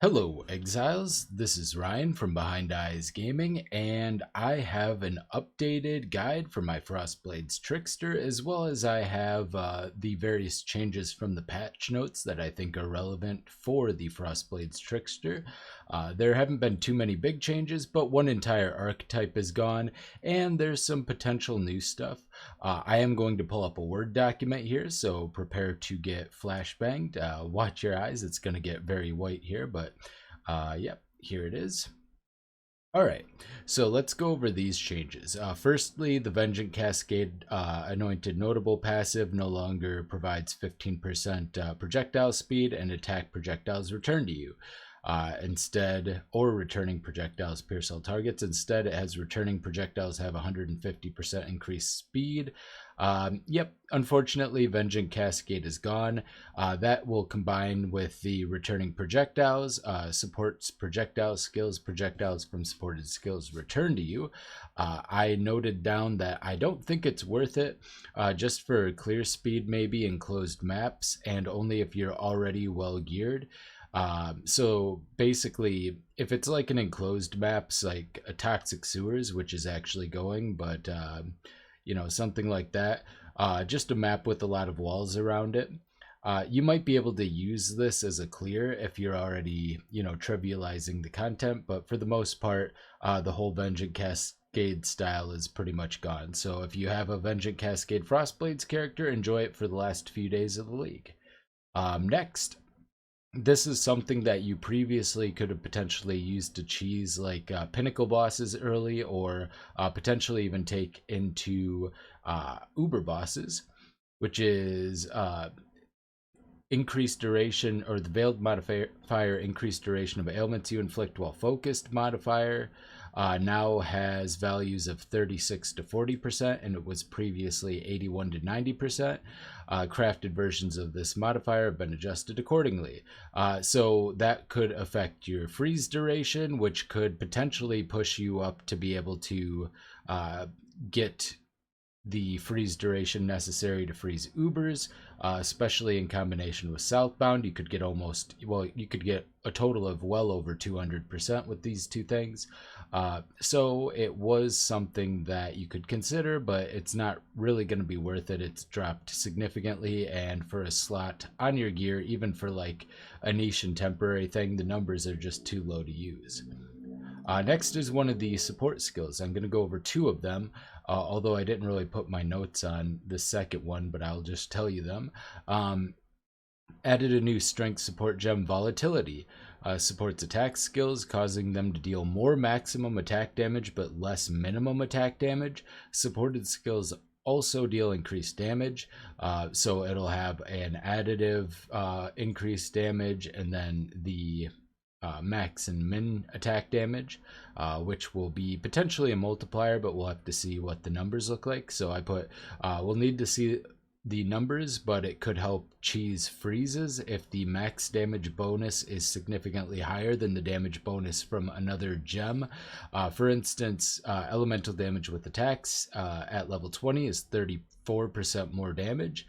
Hello, Exiles. This is Ryan from Behind Eyes Gaming, and I have an updated guide for my Frost Blades Trickster, as well as I have the various changes from the patch notes that I think are relevant for the Frost Blades Trickster. There haven't been too many big changes, but one entire archetype is gone, and there's some potential new stuff. I am going to pull up a Word document here, so prepare to get flashbanged. Watch your eyes, it's going to get very white here, but yep, here it is. All right, so let's go over these changes. Firstly, the Vengeance Cascade Anointed Notable passive no longer provides 15% projectile speed and attack projectiles return to you. Instead, or returning projectiles pierce all targets. Instead, it has returning projectiles have 150% increased speed. Yep, unfortunately, Vengeance Cascade is gone. That will combine with the returning projectiles, supports projectile skills, projectiles from supported skills return to you. I noted down that I don't think it's worth it, just for clear speed maybe in closed maps, and only if you're already well geared. So basically, if it's like an enclosed maps, like a Toxic Sewers, which is actually going, but something like that, just a map with a lot of walls around it. You might be able to use this as a clear if you're already, trivializing the content, but for the most part, the whole Vengeance Cascade style is pretty much gone. So if you have a Vengeance Cascade Frostblades character, enjoy it for the last few days of the league. Next, this is something that you previously could have potentially used to cheese like pinnacle bosses early, or potentially even take into uber bosses, which is increased duration, or the veiled modifier increased duration of ailments you inflict while focused modifier. Now has values of 36 to 40%, and it was previously 81 to 90%. Crafted versions of this modifier have been adjusted accordingly. So that could affect your freeze duration, which could potentially push you up to be able to get the freeze duration necessary to freeze Ubers, especially in combination with Southbound. You could get you could get a total of well over 200% with these two things. So it was something that you could consider, but it's not really going to be worth it. It's dropped significantly, and for a slot on your gear, even for like a niche and temporary thing, the numbers are just too low to use. Next is one of the support skills. I'm going to go over two of them, although I didn't really put my notes on the second one, but I'll just tell you them. Added a new strength support gem, Volatility. Supports attack skills, causing them to deal more maximum attack damage but less minimum attack damage. Supported skills also deal increased damage, so it'll have an additive increased damage, and then the max and min attack damage, which will be potentially a multiplier, but we'll have to see what the numbers look like. So I put, we'll need to see the numbers, but it could help cheese freezes if the max damage bonus is significantly higher than the damage bonus from another gem. For instance, elemental damage with attacks at level 20 is 34% more damage.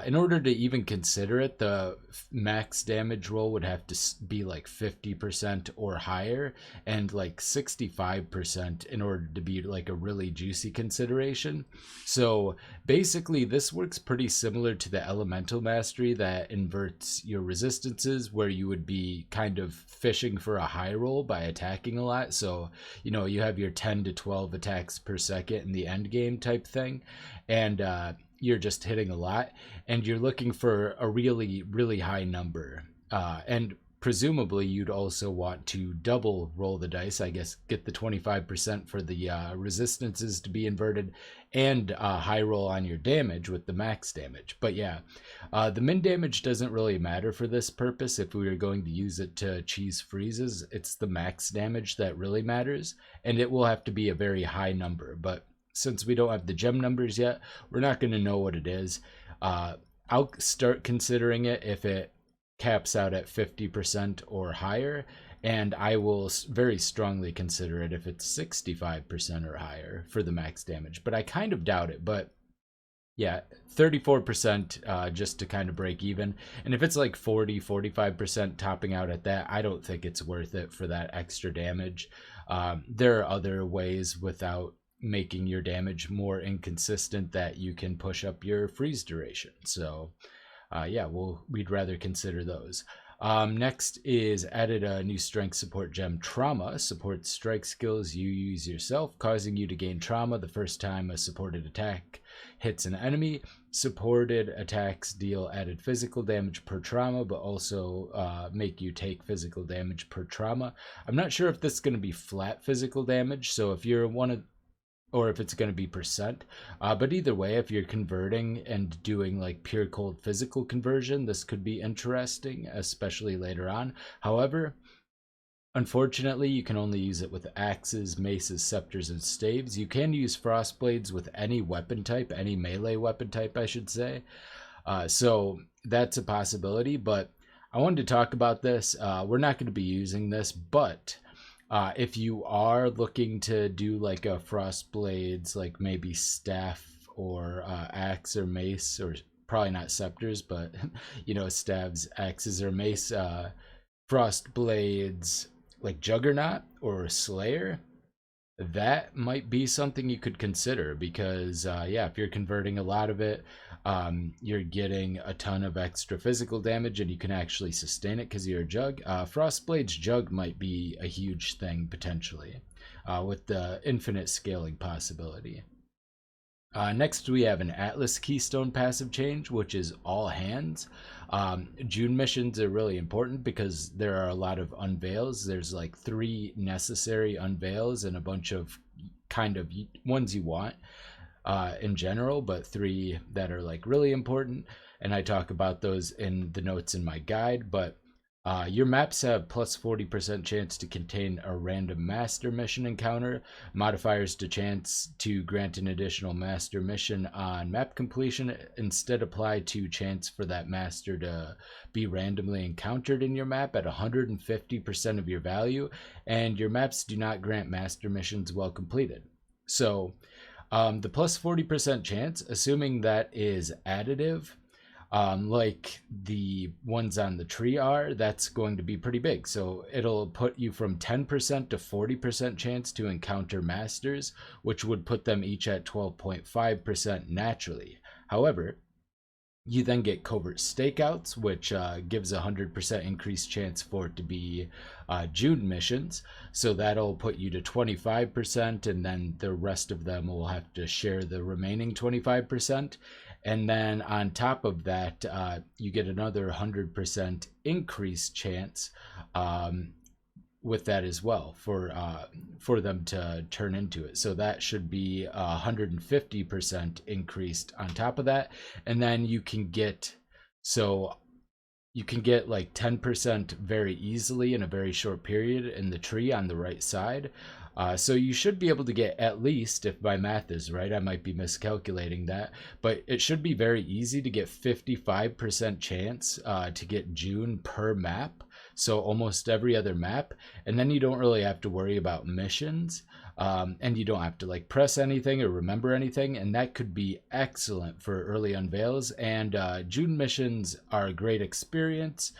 In order to even consider it, the max damage roll would have to be like 50% or higher, and like 65% in order to be like a really juicy consideration. So basically, this works pretty similar to the elemental mastery that inverts your resistances, where you would be kind of fishing for a high roll by attacking a lot. So, you have your 10 to 12 attacks per second in the end game type thing, and you're just hitting a lot, and you're looking for a really, really high number. And presumably you'd also want to double roll the dice, I guess, get the 25% for the resistances to be inverted, and high roll on your damage with the max damage. But yeah, the min damage doesn't really matter for this purpose. If we were going to use it to cheese freezes, it's the max damage that really matters, and it will have to be a very high number. But since we don't have the gem numbers yet, we're not going to know what it is. I'll start considering it if it caps out at 50% or higher, and I will very strongly consider it if it's 65% or higher for the max damage. But I kind of doubt it. But Yeah, 34% just to kind of break even. And if it's like 40-45% topping out at that, I don't think it's worth it for that extra damage. There are other ways without making your damage more inconsistent that you can push up your freeze duration. So yeah, we'd rather consider those. Next is added a new strength support gem, Trauma. Supports strike skills you use yourself, causing you to gain trauma the first time a supported attack hits an enemy. Supported attacks deal added physical damage per trauma, but also make you take physical damage per trauma. I'm not sure if this is going to be flat physical damage, so if you're one of, or if it's going to be percent. But either way, if you're converting and doing like pure cold physical conversion, this could be interesting, especially later on. However, unfortunately, you can only use it with axes, maces, scepters, and staves. You can use frost blades with any weapon type, any melee weapon type, I should say. So that's a possibility, but I wanted to talk about this. We're not going to be using this, but if you are looking to do like a frost blades, like maybe staff or axe or mace, or probably not scepters, but you know, staves, axes, or mace, frost blades like juggernaut or slayer, that might be something you could consider because yeah, if you're converting a lot of it, you're getting a ton of extra physical damage and you can actually sustain it because you're a jug. Frostblade's jug might be a huge thing potentially with the infinite scaling possibility. Next, we have an Atlas Keystone passive change, which is all hands. June missions are really important because there are a lot of unveils. There's like 3 necessary unveils and a bunch of kind of ones you want in general, but 3 that are like really important. And I talk about those in the notes in my guide, but your maps have plus 40% chance to contain a random master mission encounter. Modifiers to chance to grant an additional master mission on map completion instead apply to chance for that master to be randomly encountered in your map at 150% of your value, and your maps do not grant master missions while completed. So the plus 40% chance, assuming that is additive, like the ones on the tree are, that's going to be pretty big. So it'll put you from 10% to 40% chance to encounter masters, which would put them each at 12.5% naturally. However, you then get covert stakeouts, which gives a 100% increased chance for it to be June missions. So that'll put you to 25%, and then the rest of them will have to share the remaining 25%. And then on top of that, you get another 100% increased chance with that as well for them to turn into it. So that should be 150% increased on top of that. And then you can get like 10% very easily in a very short period in the tree on the right side. So you should be able to get at least, if my math is right, I might be miscalculating that, but it should be very easy to get 55% chance to get June per map. So almost every other map. And then you don't really have to worry about missions. And you don't have to like press anything or remember anything, and that could be excellent for early unveils. And June missions are a great experience.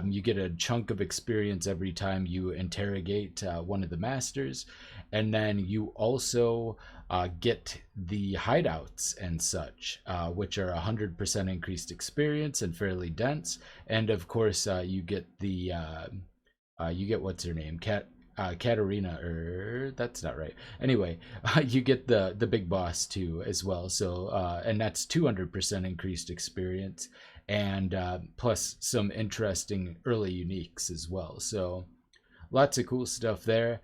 You get a chunk of experience every time you interrogate one of the masters, and then you also get the hideouts and such, which are 100% increased experience and fairly dense. And of course, you get the you get, what's her name, Katarina, or that's not right. Anyway, you get the big boss too as well. So and that's 200% increased experience, and plus some interesting early uniques as well. So lots of cool stuff there.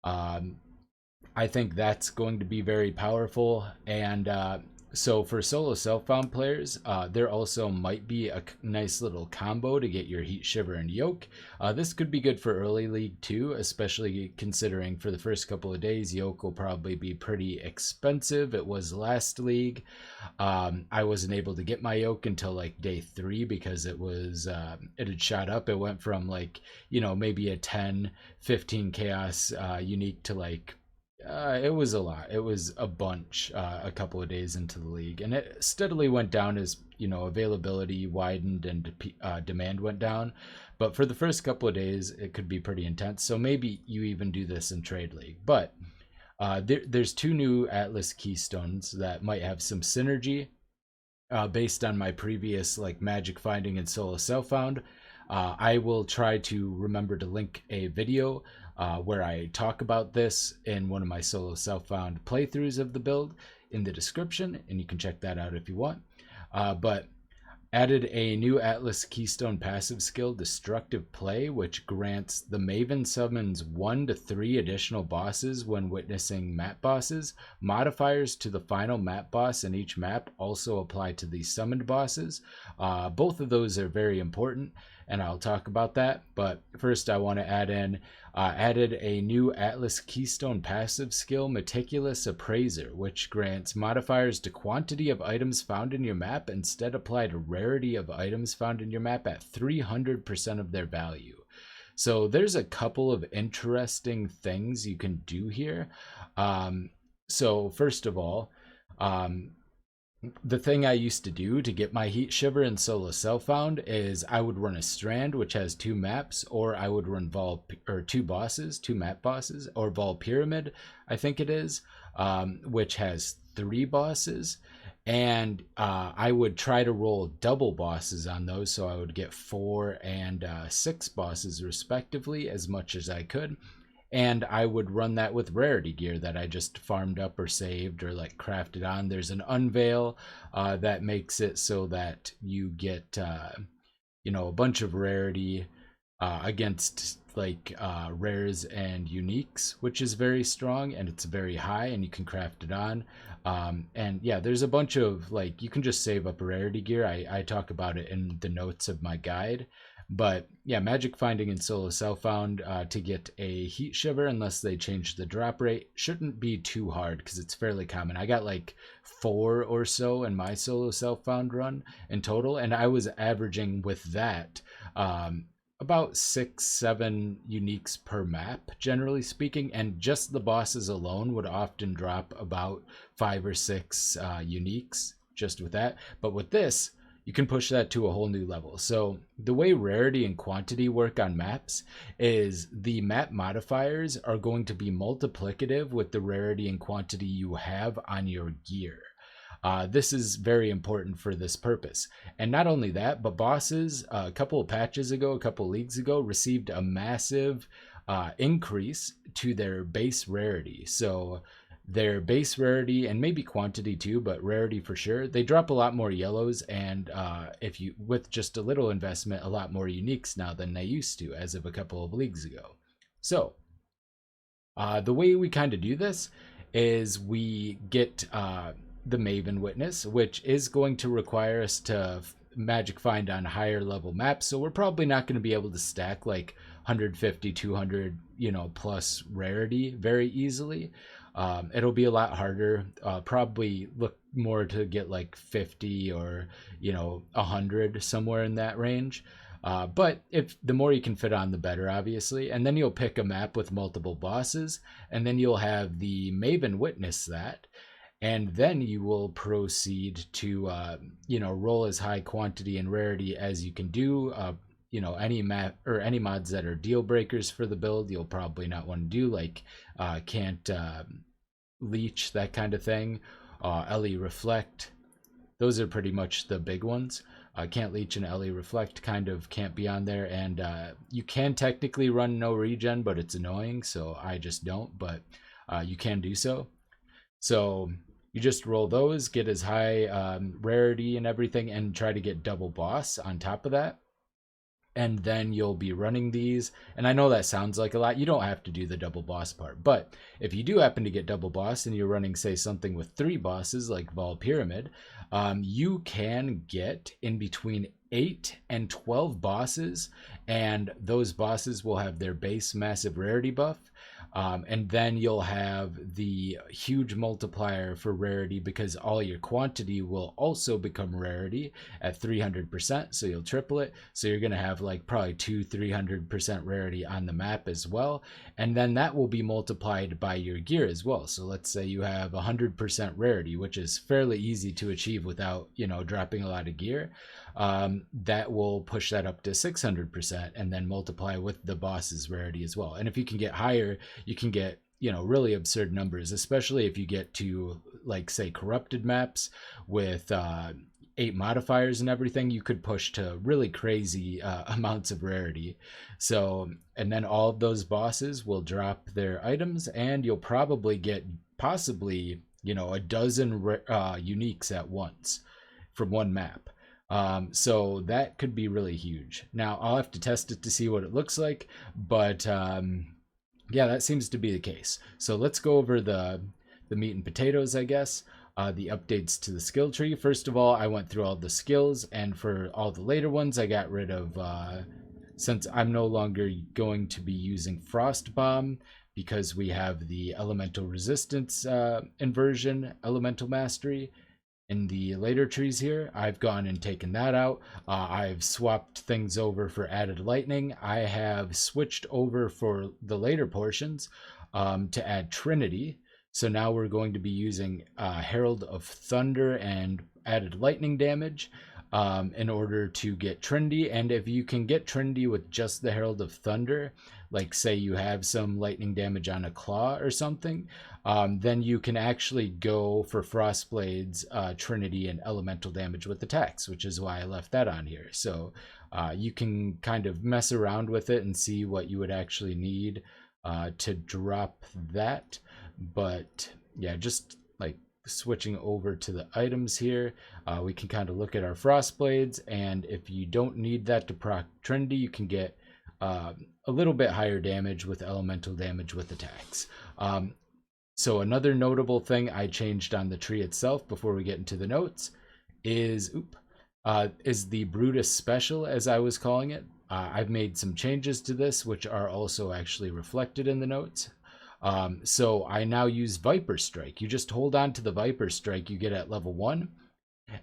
I think that's going to be very powerful. And so for solo self-found players, there also might be a nice little combo to get your Heat Shiver and Yoke. This could be good for early league too, especially considering for the first couple of days, Yoke will probably be pretty expensive. It was last league. I wasn't able to get my Yoke until like day 3 because it was it had shot up. It went from like, you know, maybe a 10, 15 chaos unique to like It was a lot. It was a bunch a couple of days into the league, and it steadily went down as availability widened and demand went down. But for the first couple of days, it could be pretty intense. So maybe you even do this in trade league. But there's two new Atlas Keystones that might have some synergy based on my previous like magic finding and solo self found. I will try to remember to link a video where I talk about this in one of my solo self found playthroughs of the build in the description, and you can check that out if you want. But added a new Atlas Keystone passive skill, Destructive Play, which grants the Maven summons 1 to 3 additional bosses when witnessing map bosses. Modifiers to the final map boss in each map also apply to the summoned bosses. Both of those are very important, and I'll talk about that. But first I want to added a new Atlas Keystone passive skill, Meticulous Appraiser, which grants modifiers to quantity of items found in your map, instead apply to rarity of items found in your map at 300% of their value. So there's a couple of interesting things you can do here. So first of all, the thing I used to do to get my Heat Shiver in solo self found is I would run a Strand, which has 2 maps, or I would run two map bosses, or Vol Pyramid, I think it is, which has 3 bosses. And I would try to roll double bosses on those, so I would get 4 and 6 bosses respectively, as much as I could. And I would run that with rarity gear that I just farmed up or saved or like crafted on. There's an unveil that makes it so that you get a bunch of rarity against like rares and uniques, which is very strong, and it's very high, and you can craft it on. And yeah, there's a bunch of like, you can just save up rarity gear. I talk about it in the notes of my guide. But yeah, magic finding and solo self found to get a Heat Shiver, unless they change the drop rate, shouldn't be too hard because it's fairly common. I got like 4 or so in my solo self found run in total, and I was averaging with that about 6-7 uniques per map, generally speaking, and just the bosses alone would often drop about 5 or 6 uniques just with that. But with this, you can push that to a whole new level. So the way rarity and quantity work on maps is the map modifiers are going to be multiplicative with the rarity and quantity you have on your gear. This is very important for this purpose. And not only that, but bosses a couple of patches ago, a couple of leagues ago, received a massive increase to their base rarity. So their base rarity, and maybe quantity too, but rarity for sure, they drop a lot more yellows, and if you, with just a little investment, a lot more uniques now than they used to as of a couple of leagues ago. So the way we kind of do this is we get the Maven Witness, which is going to require us to magic find on higher level maps, so we're probably not going to be able to stack like 150, 200 plus rarity very easily. It'll be a lot harder, probably look more to get like 50 or 100, somewhere in that range. But if the more you can fit on, the better, obviously. And then you'll pick a map with multiple bosses, and then you'll have the Maven witness that, and then you will proceed to roll as high quantity and rarity as you can do. Any map or any mods that are deal breakers for the build, you'll probably not want to do, like can't leech, that kind of thing. LE Reflect, those are pretty much the big ones. Can't leech and LE Reflect kind of can't be on there, and you can technically run no regen, but it's annoying, so I just don't. But you can do so. So you just roll those, get as high rarity and everything, and try to get double boss on top of that. And then you'll be running these. And I know that sounds like a lot. You don't have to do the double boss part. But if you do happen to get double boss and you're running, say, something with 3 bosses like Vol Pyramid, you can get in between 8 and 12 bosses. And those bosses will have their base massive rarity buff. And then you'll have the huge multiplier for rarity because all your quantity will also become rarity at 300%. So you'll triple it. So you're going to have like probably 300% rarity on the map as well. And then that will be multiplied by your gear as well. So let's say you have 100% rarity, which is fairly easy to achieve without, dropping a lot of gear. That will push that up to 600% and then multiply with the boss's rarity as well. And if you can get higher, you can get really absurd numbers, especially if you get to like say corrupted maps with 8 modifiers and everything. You could push to really crazy amounts of rarity. So, and then all of those bosses will drop their items, and you'll probably get possibly a dozen uniques at once from one map. So that could be really huge. Now I'll have to test it to see what it looks like, but yeah, that seems to be the case. So let's go over the meat and potatoes, I guess. The updates to the skill tree. First of all, I went through all the skills, and for all the later ones, I got rid of, since I'm no longer going to be using Frost Bomb, because we have the elemental resistance inversion, elemental mastery. In the later trees here, I've gone and taken that out. I've swapped things over for added lightning. I have switched over for the later portions to add Trinity. So now we're going to be using Herald of Thunder and added lightning damage in order to get Trinity. And if you can get Trinity with just the Herald of Thunder, like say you have some lightning damage on a claw or something, then you can actually go for Frost Blades, Trinity, and elemental damage with attacks, which is why I left that on here. So you can kind of mess around with it and see what you would actually need to drop that. But yeah, just like switching over to the items here, we can kind of look at our Frost Blades, and if you don't need that to proc Trinity, you can get a little bit higher damage with elemental damage with attacks. So another notable thing I changed on the tree itself before we get into the notes is the Brutus Special, as I was calling it. I've made some changes to this, which are also actually reflected in the notes. So I now use Viper Strike. You just hold on to the Viper Strike you get at level 1,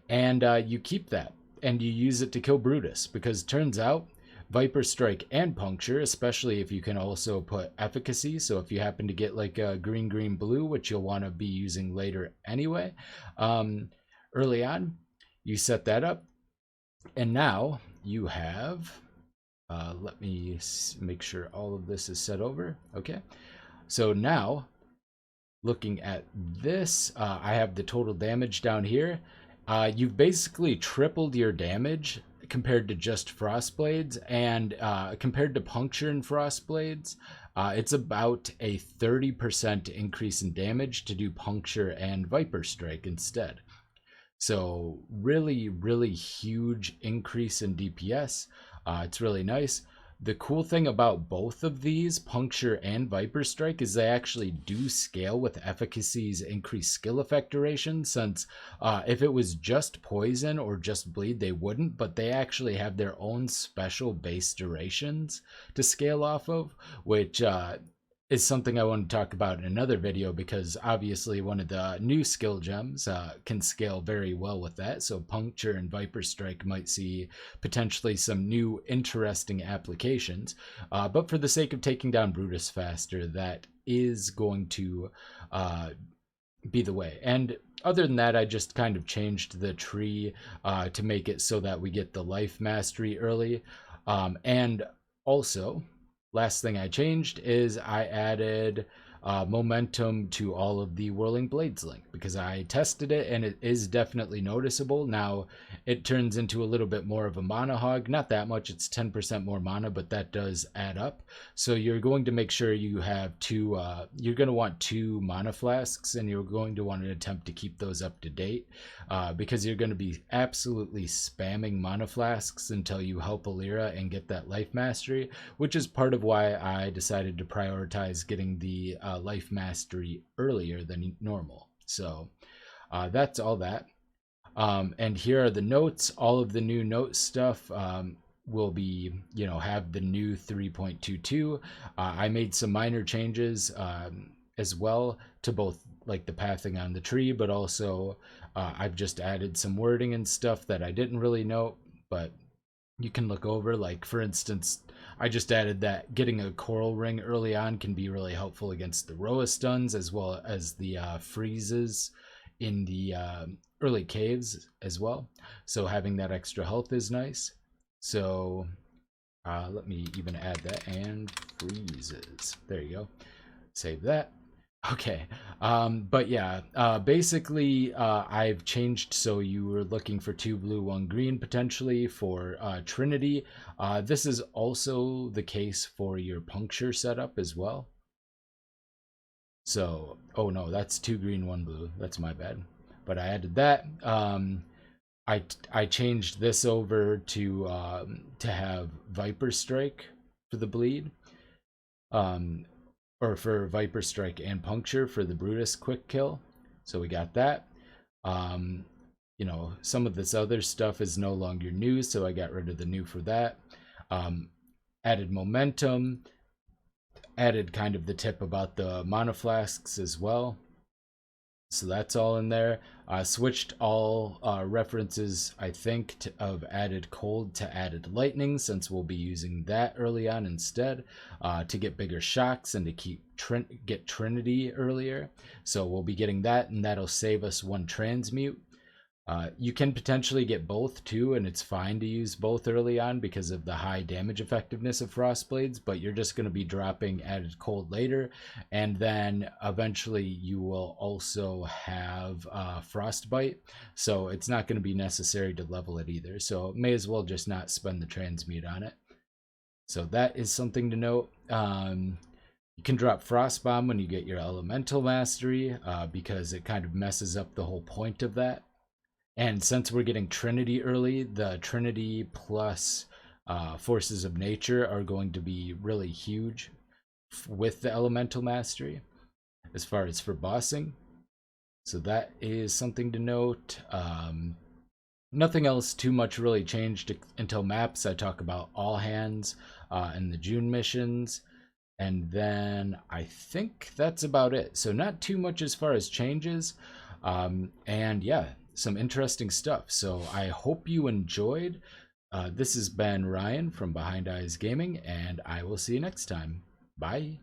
and you keep that, and you use it to kill Brutus, because it turns out Viper Strike and Puncture, especially if you can also put Efficacy, so if you happen to get like a green, green, blue, which you'll want to be using later anyway, early on, you set that up, and now you have, let me make sure all of this is set over, okay. So now, looking at this, I have the total damage down here. You've basically tripled your damage compared to just Frost Blades, and compared to Puncture and Frost Blades, it's about a 30% increase in damage to do Puncture and Viper Strike instead. So really, really huge increase in DPS. It's really nice. The cool thing about both of these, Puncture and Viper Strike, is they actually do scale with Efficacy's increased skill effect duration, since if it was just Poison or just Bleed, they wouldn't, but they actually have their own special base durations to scale off of, which is something I want to talk about in another video, because obviously one of the new skill gems can scale very well with that. So Puncture and Viper Strike might see potentially some new interesting applications. But for the sake of taking down Brutus faster, that is going to be the way. And other than that, I just kind of changed the tree to make it so that we get the life mastery early. And also, last thing I changed is I added momentum to all of the Whirling Blades link, because I tested it and it is definitely noticeable. Now it turns into a little bit more of a mana hog, not that much, it's 10% more mana, but that does add up. So you're going to make sure you have you're going to want 2 mana flasks, and you're going to want to attempt to keep those up to date, because you're going to be absolutely spamming mana flasks until you help Alira and get that life mastery, which is part of why I decided to prioritize getting the life mastery earlier than normal. So that's all that. And here are the notes, all of the new note stuff. will be, you know, have the new 3.22. I made some minor changes as well to both like the pathing on the tree, but also I've just added some wording and stuff that I didn't really know, but you can look over. Like for instance, I just added that getting a coral ring early on can be really helpful against the Roa stuns as well as the freezes in the early caves as well. So having that extra health is nice. So let me even add that, and freezes. There you go. Save that. Okay, but yeah, basically I've changed, so you were looking for 2 blue, 1 green potentially for Trinity. This is also the case for your puncture setup as well. So, oh no, that's 2 green, 1 blue. That's my bad. But I added that. I changed this over to have Viper Strike for the bleed. Or for Viper Strike and Puncture for the Brutus quick kill. So we got that. You know, some of this other stuff is no longer new, so I got rid of the new for that. Added momentum, added kind of the tip about the mana flasks as well. So that's all in there. Switched all references, I think, of added cold to added lightning, since we'll be using that early on instead to get bigger shocks and to get Trinity earlier. So we'll be getting that, and that'll save us 1 transmute. You can potentially get both too, and it's fine to use both early on because of the high damage effectiveness of Frost Blades, but you're just going to be dropping added cold later, and then eventually you will also have Frostbite, so it's not going to be necessary to level it either, so may as well just not spend the transmute on it. So that is something to note. You can drop Frost Bomb when you get your Elemental Mastery because it kind of messes up the whole point of that. And since we're getting Trinity early, the Trinity plus Forces of Nature are going to be really huge with the Elemental Mastery as far as for bossing. So that is something to note. Nothing else too much really changed until maps. I talk about all hands and the June missions. And then I think that's about it. So not too much as far as changes. And yeah, some interesting stuff. So I hope you enjoyed. This has been Ryan from Behind Eyes Gaming, and I will see you next time. Bye.